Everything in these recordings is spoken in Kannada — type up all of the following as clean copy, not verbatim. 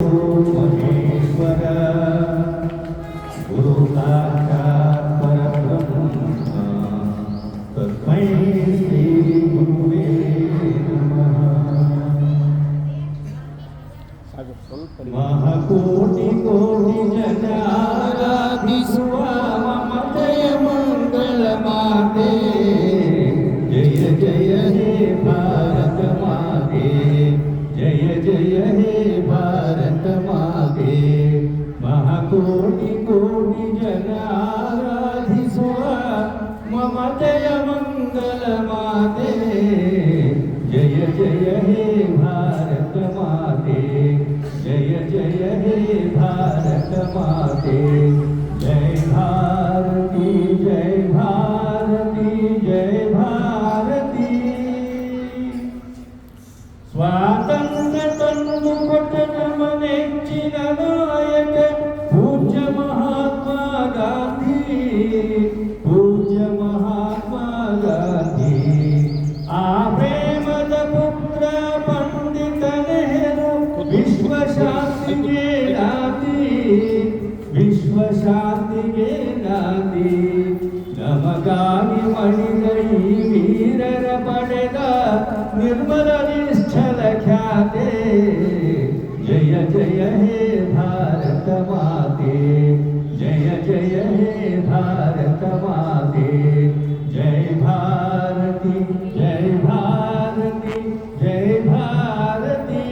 महेश्वर गुरु साक्षात् परब्रह्म तस्मै श्री गुरुवे नमः। महाकोटि कोटि जनाराधिಸುವ ममತೆಯ मंगल माते जय जय हे भारत माते जय जय हे भारत माते। महाकोटि कोटि जन आराधिಸುವ ममತೆಯ मंगल माते जय जय हे भारत माते जय जय हे भारत माते। जय भारती जय भारती जय भारती। स्वातंत्र्य ತಂದು ಕೊಟ್ಟ ನಮ್ಮ ನೆಚ್ಚಿನ ನಾಯಕ ಪೂಜ್ಯ ಮಹಾತ್ಮ ಗಾಂಧಿ ಪೂಜ್ಯ ಮಹಾತ್ಮ ಗಾಂಧಿ। ಆ ಪ್ರೇಮದ ಪುತ್ರ ಪಂಡಿತ ನೆಹರು ವಿಶ್ವ ಶಾಂತಿಗೆ ನಾಂದಿ ವಿಶ್ವ ಶಾಂತಿಗೆ ನಾಂದಿ। ನಮಗಾಗಿ ಮಣಿದ ಈ ವೀರರ ಪಡೆದ ನಿರ್ಮಲ ನಿಶ್ಚಲ ಖ್ಯಾತೆ जय जय हे भारत माते जय जय हे भारत माते। जय भारती जय भारती जय भारती।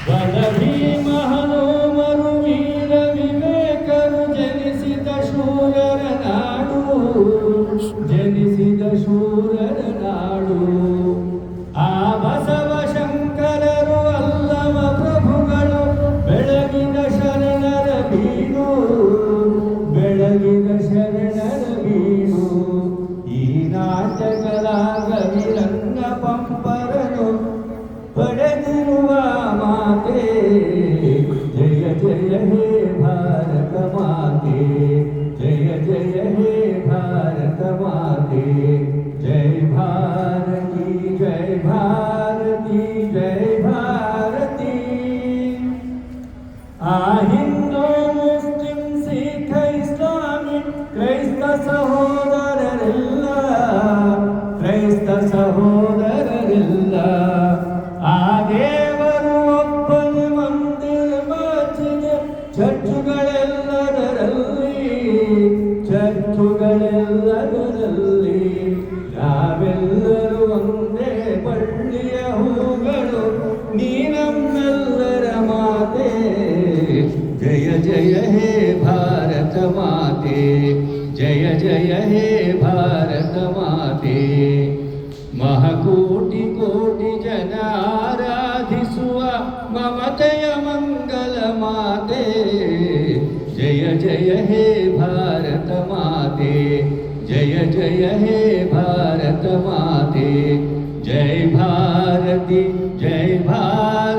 बल भीम हनुमರು ವೀರ ವಿವೇಕರು ಜನಿಸಿದ ಶೂರರ ನಾಡು ಜನಿಸಿದ ಶೂರರ ನಾಡು। ಆ ಬಸವ ಶಂಕರರು ಅಲ್ಲಮ ಪ್ರಭುಗಳು ಬೆಳಗಿನ ಶರಣರ ಬೀಡು ಬೆಳಗಿನ ಶರಣರ ಬೀಡು। ಈ ನಾಟಕದ ಗವಿರನ್ನ ಪಂಪರನು ಪಡೆದಿರುವ ಮಾತೆ ಜಯ ಜಯ ಹೇ ಭಾರತ ಮಾತೆ ಜಯ ಜಯ ಹೇ ಭಾರತ ಮಾತೆ। जय भारती जय भारती जय भारती। आ हिंदू मुस्लिम सिख इस्लामिक ಕ್ರೈಸ್ತ ಸಹೋದರರೆಲ್ಲ ಕ್ರೈಸ್ತ ಸಹೋದರರೆಲ್ಲ ಆ ದೇವರು ಒಬ್ಬನೇ ಮಂದಿರ ಮಸ್ಜಿದ್ ಚರ್ಚುಗಳೆಲ್ಲದರಲ್ಲಿ ಚರ್ಚುಗಳೆಲ್ಲದರಲ್ಲಿ ನಾವೆಲ್ಲರೂ ಒಂದೇ ಬಳ್ಳಿಯ ಹೂಗಳು ನೀ ನಮ್ಮೆಲ್ಲರ ಮಾತೆ ಜಯ ಜಯ ಹೇ ಭಾರತ ಮಾತೆ ಜಯ ಜಯ ಹೇ ಭಾರತ ಮಾತೆ। ಮಹಾಕೋಟಿ ಕೋಟಿ ಜನ ಆರಾಧಿಸುವ ಮಮತೆಯ ಮಂಗಲ ಮಾತೆ ಜಯ ಜಯ ಹೇ ಭಾರತ ಮಾತೆ जय जय हे भारत माते। जय भारती जय भारती।